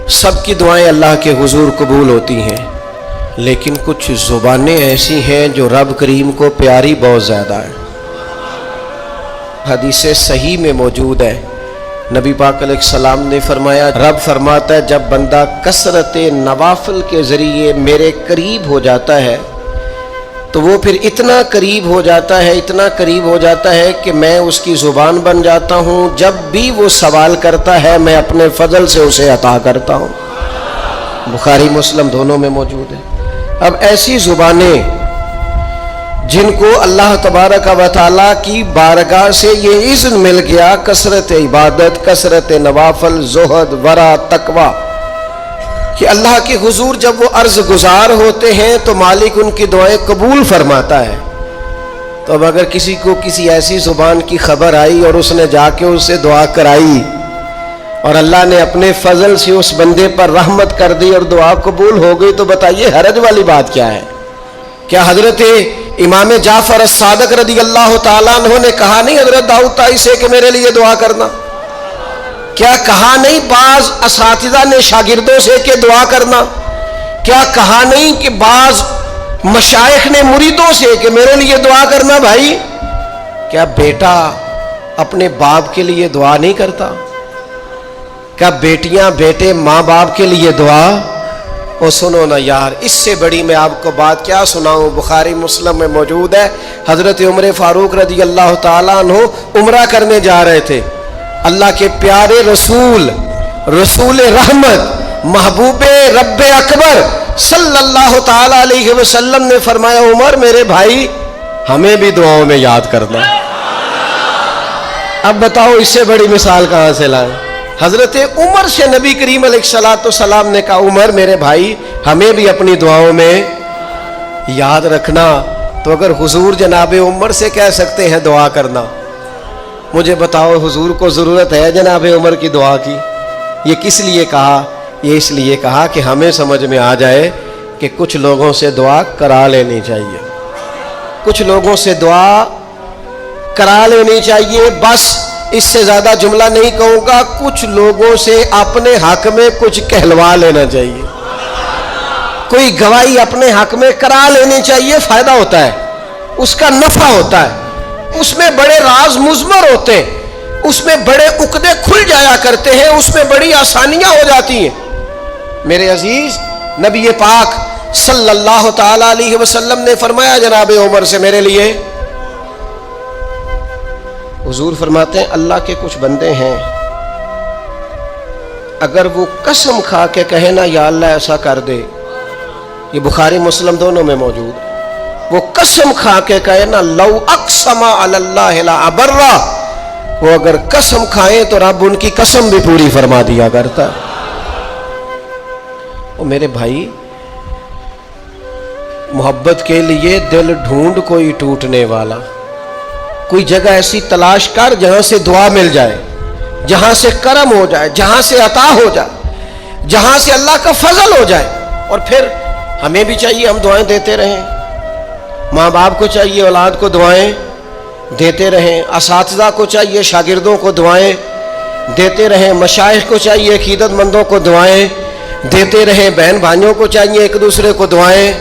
سب کی دعائیں اللہ کے حضور قبول ہوتی ہیں، لیکن کچھ زبانیں ایسی ہیں جو رب کریم کو پیاری بہت زیادہ ہیں۔ حدیث صحیح میں موجود ہے، نبی پاک علیہ السلام نے فرمایا، رب فرماتا ہے جب بندہ کثرت نوافل کے ذریعے میرے قریب ہو جاتا ہے تو وہ پھر اتنا قریب ہو جاتا ہے، اتنا قریب ہو جاتا ہے کہ میں اس کی زبان بن جاتا ہوں، جب بھی وہ سوال کرتا ہے میں اپنے فضل سے اسے عطا کرتا ہوں۔ بخاری مسلم دونوں میں موجود ہے۔ اب ایسی زبانیں جن کو اللہ تبارک و تعالیٰ کی بارگاہ سے یہ اذن مل گیا، کثرت عبادت، کثرت نوافل، زہد، ورع، تقوی، کہ اللہ کے حضور جب وہ عرض گزار ہوتے ہیں تو مالک ان کی دعائیں قبول فرماتا ہے۔ تو اب اگر کسی کو کسی ایسی زبان کی خبر آئی اور اس نے جا کے اس سے دعا کرائی اور اللہ نے اپنے فضل سے اس بندے پر رحمت کر دی اور دعا قبول ہو گئی، تو بتائیے حرج والی بات کیا ہے؟ کیا حضرت امام جعفر الصادق رضی اللہ تعالیٰ عنہ نے کہا نہیں حضرت داؤد طائی سے کہ میرے لیے دعا کرنا؟ کیا کہا نہیں بعض اساتذہ نے شاگردوں سے کہ دعا کرنا؟ کیا کہا نہیں کہ بعض مشائخ نے مریدوں سے کہ میرے لیے دعا کرنا؟ بھائی کیا بیٹا اپنے باپ کے لیے دعا نہیں کرتا؟ کیا بیٹیاں بیٹے ماں باپ کے لیے دعا؟ او سنو نا یار، اس سے بڑی میں آپ کو بات کیا سناؤں؟ بخاری مسلم میں موجود ہے، حضرت عمر فاروق رضی اللہ تعالیٰ عنہ عمرہ کرنے جا رہے تھے۔ اللہ کے پیارے رسول رحمت محبوب رب اکبر صلی اللہ تعالی علیہ وسلم نے فرمایا، عمر میرے بھائی ہمیں بھی دعاؤں میں یاد کرنا۔ اب بتاؤ اس سے بڑی مثال کہاں سے لائیں؟ حضرت عمر سے نبی کریم علیہ الصلوۃ نے کہا، عمر میرے بھائی ہمیں بھی اپنی دعاؤں میں یاد رکھنا۔ تو اگر حضور جناب عمر سے کہہ سکتے ہیں دعا کرنا، مجھے بتاؤ حضور کو ضرورت ہے جناب عمر کی دعا کی؟ یہ کس لیے کہا؟ یہ اس لیے کہا کہ ہمیں سمجھ میں آ جائے کہ کچھ لوگوں سے دعا کرا لینی چاہیے، کچھ لوگوں سے دعا کرا لینی چاہیے۔ بس اس سے زیادہ جملہ نہیں کہوں گا، کچھ لوگوں سے اپنے حق میں کچھ کہلوا لینا چاہیے، کوئی گواہی اپنے حق میں کرا لینی چاہیے، فائدہ ہوتا ہے، اس کا نفع ہوتا ہے، اس میں بڑے راز مضمر ہوتے ہیں، اس میں بڑے عقدے کھل جایا کرتے ہیں، اس میں بڑی آسانیاں ہو جاتی ہیں۔ میرے عزیز نبی پاک صلی اللہ تعالی علیہ وسلم نے فرمایا جناب عمر سے میرے لیے، حضور فرماتے ہیں اللہ کے کچھ بندے ہیں اگر وہ قسم کھا کے کہے نا یا اللہ ایسا کر دے، یہ بخاری مسلم دونوں میں موجود ہے، وہ قسم کھا کے کہے نا لو اقسم علی اللہ لا ابرہ، وہ اگر قسم کھائیں تو رب ان کی قسم بھی پوری فرما دیا کرتا ہے۔ وہ میرے بھائی محبت کے لیے دل ڈھونڈ کوئی ٹوٹنے والا، کوئی جگہ ایسی تلاش کر جہاں سے دعا مل جائے، جہاں سے کرم ہو جائے، جہاں سے عطا ہو جائے، جہاں سے اللہ کا فضل ہو جائے۔ اور پھر ہمیں بھی چاہیے ہم دعائیں دیتے رہیں، ماں باپ کو چاہیے اولاد کو دعائیں دیتے رہیں، اساتذہ کو چاہیے شاگردوں کو دعائیں دیتے رہیں، مشائخ کو چاہیے عقیدت مندوں کو دعائیں دیتے رہیں، بہن بھائیوں کو چاہیے ایک دوسرے کو دعائیں۔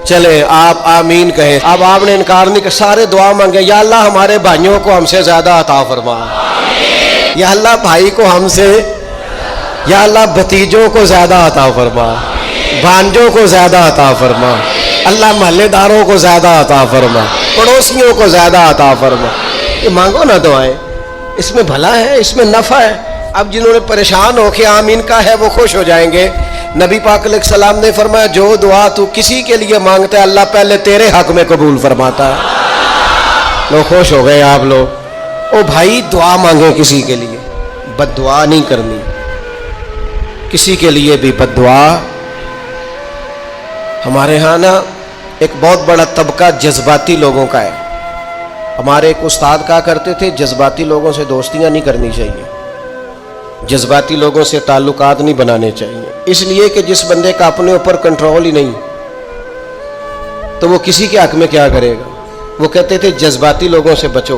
چلے آپ آمین کہیں۔ اب آپ نے انکار نہیں کہ سارے دعا مانگے، یا اللہ ہمارے بھائیوں کو ہم سے زیادہ عطا فرما، یا اللہ بھائی کو ہم سے، یا اللہ بھتیجوں کو زیادہ عطا فرما، بھانجوں کو زیادہ عطا فرما، اللہ محلے داروں کو زیادہ عطا فرما، پڑوسیوں کو زیادہ عطا فرما۔ یہ مانگو نا دعائیں، اس میں بھلا ہے، اس میں نفع ہے۔ اب جنہوں نے پریشان ہو کے آمین کا ہے وہ خوش ہو جائیں گے۔ نبی پاک علیہ السلام نے فرمایا جو دعا تو کسی کے لیے مانگتا ہے اللہ پہلے تیرے حق میں قبول فرماتا ہے۔ لوگ خوش ہو گئے آپ لوگ۔ او بھائی دعا مانگیں کسی کے لیے، بد دعا نہیں کرنی، کسی کے لیے بھی بد دعا۔ ہمارے ہاں نا ایک بہت بڑا طبقہ جذباتی لوگوں کا ہے۔ ہمارے ایک استاد کہا کرتے تھے جذباتی لوگوں سے دوستیاں نہیں کرنی چاہیے، جذباتی لوگوں سے تعلقات نہیں بنانے چاہیے، اس لیے کہ جس بندے کا اپنے اوپر کنٹرول ہی نہیں تو وہ کسی کے حق میں کیا کرے گا۔ وہ کہتے تھے جذباتی لوگوں سے بچو۔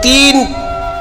3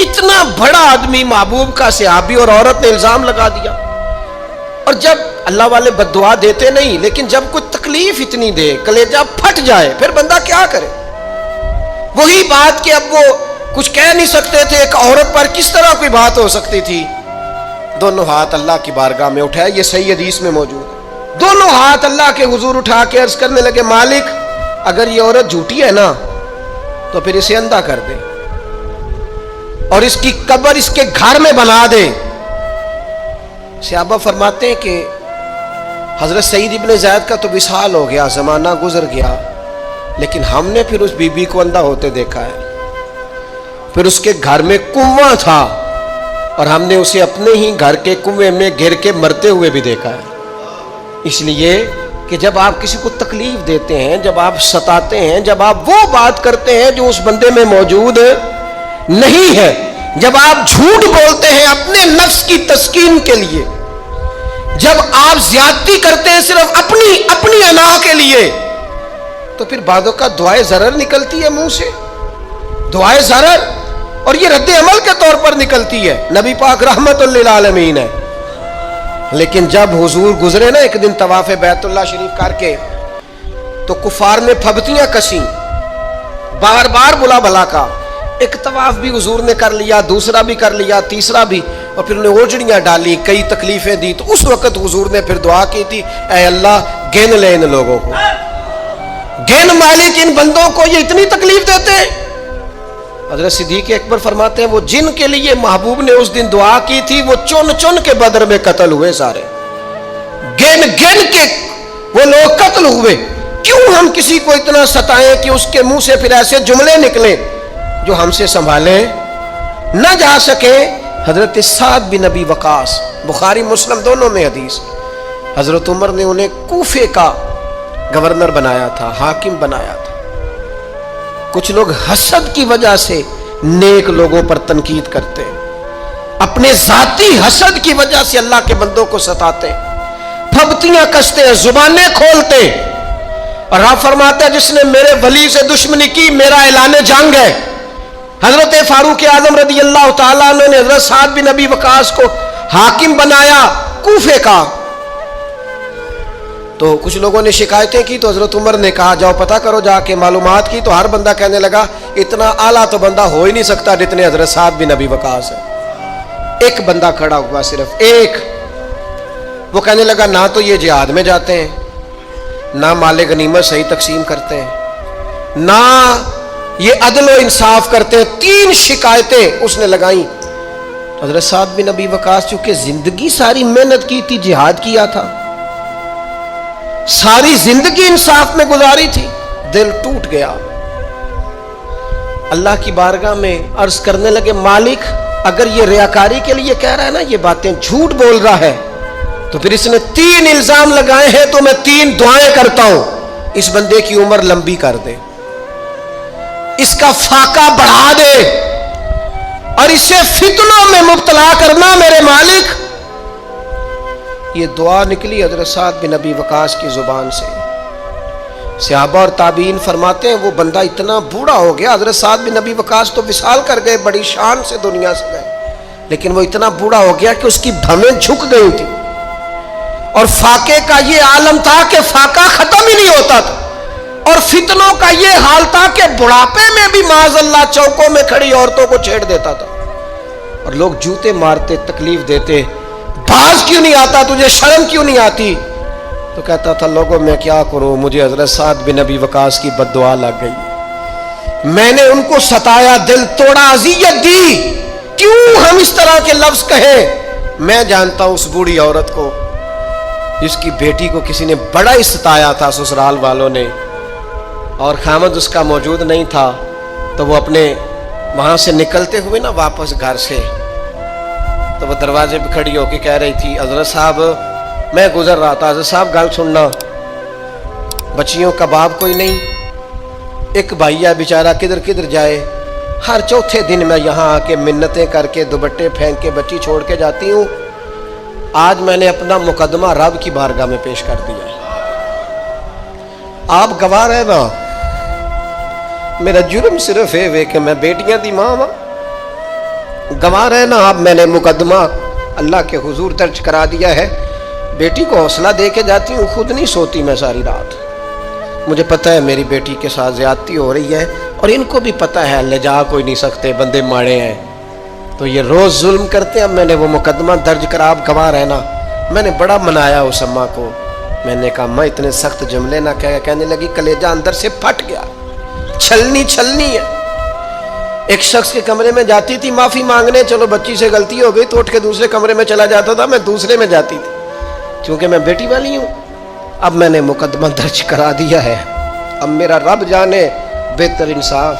اتنا بڑا آدمی محبوب کا صحابی اور عورت نے الزام لگا دیا. اور جب اللہ والے بد دعا دیتے نہیں، لیکن جب کوئی تکلیف اتنی دے، کلیجہ پھٹ جائے، پھر بندہ کیا کرے؟ وہی بات کہ اب وہ کچھ کہہ نہیں سکتے تھے، ایک عورت پر کس طرح کوئی بات ہو سکتی تھی؟ دونوں ہاتھ اللہ کی بارگاہ میں اٹھائے، یہ صحیح حدیث میں موجود ہے. دونوں ہاتھ اللہ کے حضور اٹھا کے عرض کرنے لگے، مالک اگر یہ عورت جھوٹی ہے نا تو پھر اسے اندھا کر دے اور اس کی قبر اس کے گھر میں بنا دے. صحابہ فرماتے ہیں کہ حضرت سعید ابن زید کا تو وصال ہو گیا، زمانہ گزر گیا، لیکن ہم نے پھر اس بی بی کو اندھا ہوتے دیکھا ہے. پھر اس کے گھر میں کنواں تھا اور ہم نے اسے اپنے ہی گھر کے کنویں میں گر کے مرتے ہوئے بھی دیکھا ہے. اس لیے کہ جب آپ کسی کو تکلیف دیتے ہیں، جب آپ ستاتے ہیں، جب آپ وہ بات کرتے ہیں جو اس بندے میں موجود نہیں ہے، جب آپ جھوٹ بولتے ہیں اپنے نفس کی تسکین کے لیے، جب آپ زیادتی کرتے ہیں صرف اپنی انا کے لیے، تو پھر بعدوں کا دعائے ضرر نکلتی ہے منہ سے، دعائے ضرر، اور یہ رد عمل کے طور پر نکلتی ہے. نبی پاک رحمت للعالمین ہے. لیکن جب حضور گزرے نا ایک دن طواف بیت اللہ شریف کر کے، تو کفار نے پھبتیاں کسیں، بار بار بلا بلا کا. ایک طواف بھی حضور نے کر لیا، دوسرا بھی کر لیا، تیسرا بھی، اور پھر انہیں اوجڑیاں ڈالی، کئی تکلیفیں دی. تو اس وقت حضور نے پھر دعا کی تھی، اے اللہ گن لے ان لوگوں کو، گن مالک ان بندوں کو، یہ اتنی تکلیف دیتے ہیں. حضرت صدیق اکبر فرماتے ہیں وہ جن کے لیے محبوب نے اس دن دعا کی تھی وہ چن چن کے بدر میں قتل ہوئے، سارے گن گن کے وہ لوگ قتل ہوئے. کیوں ہم کسی کو اتنا ستائیں کہ اس کے منہ سے پھر ایسے جملے نکلیں جو ہم سے سنبھالے نہ جا سکے. حضرت سعد بن ابی وقاص، بخاری مسلم دونوں میں حدیث، حضرت عمر نے انہیں کوفے کا گورنر بنایا تھا، حاکم بنایا تھا. کچھ لوگ حسد کی وجہ سے نیک لوگوں پر تنقید کرتے ہیں، اپنے ذاتی حسد کی وجہ سے اللہ کے بندوں کو ستاتے ہیں، پھبتیاں کستے ہیں، زبانیں کھولتے ہیں. اور آپ فرماتے ہیں جس نے میرے ولی سے دشمنی کی میرا اعلان جنگ ہے. حضرت فاروق اعظم رضی اللہ تعالیٰ عنہ نے حضرت سعد بن ابی وقاص کو حاکم بنایا کوفے کا. تو کچھ لوگوں نے شکایتیں کی تو حضرت عمر نے کہا جاؤ پتہ کرو جا کے. معلومات کی تو ہر بندہ کہنے لگا اتنا اعلیٰ تو بندہ ہو ہی نہیں سکتا جتنے حضرت سعد بن ابی وقاص ہے. ایک بندہ کھڑا ہوا، صرف ایک. وہ کہنے لگا نہ تو یہ جہاد میں جاتے ہیں، نہ مال غنیمت صحیح تقسیم کرتے ہیں، نہ یہ عدل و انصاف کرتے ہیں. 3 شکایتیں اس نے لگائیں. حضرت سعد بن ابی وقاص چونکہ زندگی ساری محنت کی تھی، جہاد کیا تھا، ساری زندگی انصاف میں گزاری تھی، دل ٹوٹ گیا. اللہ کی بارگاہ میں عرض کرنے لگے مالک اگر یہ ریاکاری کے لیے کہہ رہا ہے نا، یہ باتیں جھوٹ بول رہا ہے، تو پھر اس نے 3 الزام لگائے ہیں تو میں 3 دعائیں کرتا ہوں اس بندے کی عمر لمبی کر دے، اس کا فاقہ بڑھا دے اور اسے فتنوں میں مبتلا کرنا میرے مالک. یہ دعا نکلی حضرت سعد بن ابی وقاص کی زبان سے. صحابہ اور تابعین فرماتے ہیں وہ بندہ اتنا بوڑھا ہو گیا. حضرت سعد بن ابی وقاص تو وصال کر گئے، بڑی شان سے دنیا سے گئے، لیکن وہ اتنا بوڑھا ہو گیا کہ اس کی بھویں جھک گئی تھی. اور فاقے کا یہ عالم تھا کہ فاقہ ختم ہی نہیں ہوتا تھا، اور فتنوں کا یہ حال تھا کہ بڑھاپے میں بھی معاذ اللہ چوکوں میں کھڑی عورتوں کو چھیڑ دیتا تھا اور لوگ جوتے مارتے، تکلیف دیتے. باز کیوں نہیں آتا تجھے، شرم کیوں نہیں آتی؟ تو کہتا تھا لوگوں میں کیا کروں، مجھے حضرت سعد بن ابی وقاص کی بد دعا لگ گئی، میں نے ان کو ستایا، دل توڑا، اذیت دی، کیوں ہم اس طرح کے لفظ کہیں؟ میں جانتا ہوں اس بوڑھی عورت کو جس کی بیٹی کو کسی نے بڑا ہی ستایا تھا سسرال والوں نے، اور خامد اس کا موجود نہیں تھا. تو وہ اپنے وہاں سے نکلتے ہوئے نا واپس گھر سے، تو وہ دروازے پہ کھڑی ہو کے کہہ رہی تھی حضرت صاحب میں گزر رہا تھا، حضرت صاحب گل سننا، بچیوں کا باپ کوئی نہیں، ایک بھائی ہے بیچارہ کدھر کدھر جائے، ہر چوتھے دن میں یہاں آ کے منتیں کر کے دوپٹے پھینک کے بچی چھوڑ کے جاتی ہوں. آج میں نے اپنا مقدمہ رب کی بارگاہ میں پیش کر دیا، آپ گواہ رہے نا. میرا جرم صرف ہے کہ میں بیٹیاں دی ماں ہاں، گواہ رہنا اب میں نے مقدمہ اللہ کے حضور درج کرا دیا ہے. بیٹی کو حوصلہ دے کے جاتی ہوں, خود نہیں سوتی میں ساری رات. مجھے پتہ ہے میری بیٹی کے ساتھ زیادتی ہو رہی ہے, اور ان کو بھی پتہ ہے لے جا کوئی نہیں سکتے, بندے ماڑے ہیں, تو یہ روز ظلم کرتے ہیں. اب میں نے وہ مقدمہ درج کرا, آپ گواہ رہنا. میں نے بڑا منایا اس اماں کو. میں نے کہا ماں اتنے سخت جملے نہ کہنے لگی کلیجہ اندر سے پھٹ گیا. چھلنی ہے. ایک شخص کے کمرے میں جاتی تھی معافی مانگنے, چلو بچی سے غلطی ہو گئی تو اٹھ کے دوسرے کمرے میں چلا جاتا تھا, میں دوسرے میں جاتی تھی کیونکہ میں بیٹی والی ہوں. اب میں نے مقدمہ درج کرا دیا ہے. اب میرا رب جانے بہتر انصاف,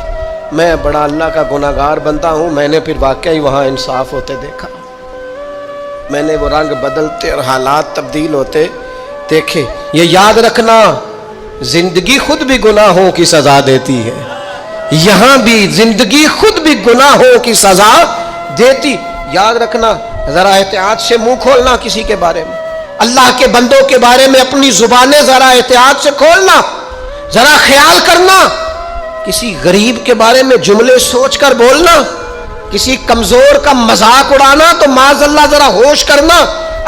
میں بڑا اللہ کا گناہگار بندہ ہوں. میں نے پھر واقعی وہاں انصاف ہوتے دیکھا, میں نے وہ رنگ بدلتے اور حالات تبدیل ہوتے دیکھے. یہ یاد رکھنا زندگی خود بھی گناہوں کی سزا دیتی ہے, یہاں بھی زندگی خود بھی گناہوں کی سزا دیتی. یاد رکھنا, ذرا احتیاط سے منہ کھولنا کسی کے بارے میں, اللہ کے بندوں کے بارے میں اپنی زبانیں ذرا احتیاط سے کھولنا. ذرا خیال کرنا, کسی غریب کے بارے میں جملے سوچ کر بولنا, کسی کمزور کا مذاق اڑانا تو معاذ اللہ ذرا ہوش کرنا,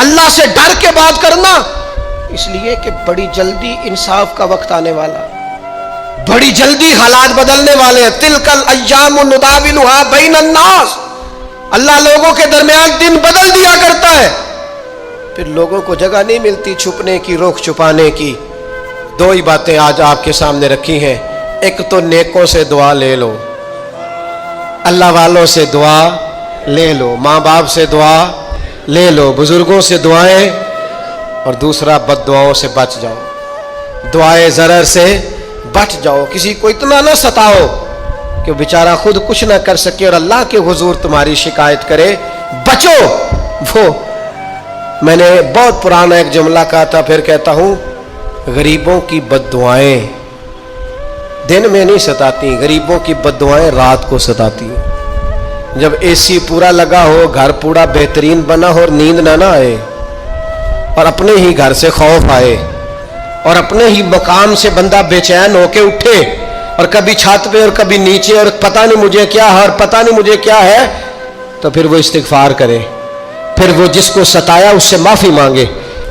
اللہ سے ڈر کے بات کرنا. اس لیے کہ بڑی جلدی انصاف کا وقت آنے والا, بڑی جلدی حالات بدلنے والے ہیں. تلک الایام نداولها بین الناس, اللہ لوگوں کے درمیان دن بدل دیا کرتا ہے, پھر لوگوں کو جگہ نہیں ملتی چھپنے کی, روک چھپانے کی. دو ہی باتیں آج آپ کے سامنے رکھی ہیں. ایک تو نیکوں سے دعا لے لو, اللہ والوں سے دعا لے لو, ماں باپ سے دعا لے لو, بزرگوں سے دعائیں, اور دوسرا بد دعاؤں سے بچ جاؤ, دعائے ضرر سے بچ جاؤ. کسی کو اتنا نہ ستاؤ کہ بیچارہ خود کچھ نہ کر سکے اور اللہ کے حضور تمہاری شکایت کرے. بچو. وہ میں نے بہت پرانا ایک جملہ کہا تھا, پھر کہتا ہوں, غریبوں کی بد دعائیں دن میں نہیں ستاتی, غریبوں کی بد دعائیں رات کو ستاتی ہیں. جب اے سی پورا لگا ہو, گھر پورا بہترین بنا ہو اور نیند نہ آئے, اور اپنے ہی گھر سے خوف آئے, اور اپنے ہی مقام سے بندہ بے چین ہو کے اٹھے, اور کبھی چھت پہ اور کبھی نیچے, اور پتہ نہیں مجھے کیا ہے اور پتہ نہیں مجھے کیا ہے, تو پھر وہ استغفار کرے, پھر وہ جس کو ستایا اس سے معافی مانگے,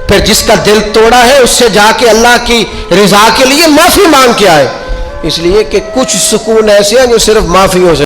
پھر جس کا دل توڑا ہے اس سے جا کے اللہ کی رضا کے لیے معافی مانگ کے آئے. اس لیے کہ کچھ سکون ایسے ہیں جو صرف معافیوں سے